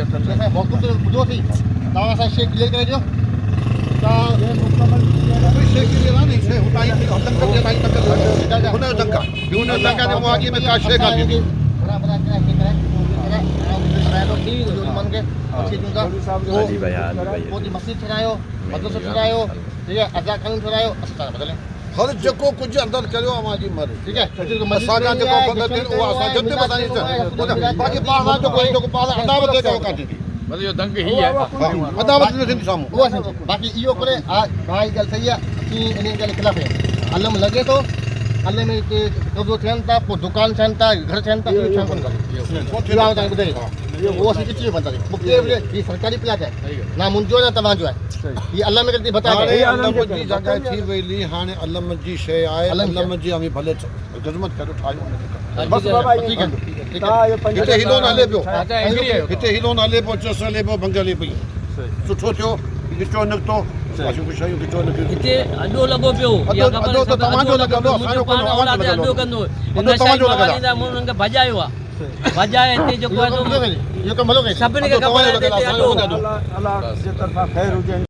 वक़्तु ॿुधो अथई तव्हां असां शइ क्लियर करे ॾियो शइ क्लियर आहे नी शइ हुतां ई हुन जो टंका जे मुआवज़े में का शइ कान थींदी मस्जिद ठहिरायो मदरसो ठहिरायो ठीक है अज़ा क़ानून ठहिरायो असां बदिले हर जेको कुझु अंदरि करियो आहे मुंहिंजी मर्ज़ी ठीक है असां खां जेको बंदि थियो उहा असां जल्दी ॿुधाईंदासीं बाक़ी ॿाहिरां जो कोई जेको ॿाहिरां अदावत जे कयो कान थींदी मतलब इहो दंग ही आहे अदावत न थींदी साम्हूं उहा बाक़ी इहो करे हा भाई ॻाल्हि सही आहे असीं इन ॻाल्हि ख़िलाफ़ आहियूं अलम लॻे थो हले में हिते कब्ज़ो थियनि था पोइ दुकान थियनि था घर थियनि था इहो थियनि कोन तव्हांखे ॿुधाई उहो असीं किथे वेंदासीं मूंखे हीअ सरकारी प्लाट आहे ना मुंहिंजो न तव्हांजो आहे हीअ अलम में बता अलम जी जॻह थी वई हाणे अलम जी शइ आहे अलम जी हमें भले ख़िदमत करो ठाहियो बस बाबा ठीक है हिते हिलो न हले पियो हिते हिलो न हले पियो चस हले पियो भंग हले पई सुठो थियो ॾिठो निकितो शयूं ॾिठो निकितो हिते अॾो लॻो पियो अॾो त तव्हांजो लॻंदो असांजो कोन अॾो कंदो हुननि खे भॼायो आहे भॼाए हिते जेको आहे इहो कमु हलो सभिनी खे ख़बर आहे हिते अॾो अलाह जे तरफ़ां ख़ैर हुजे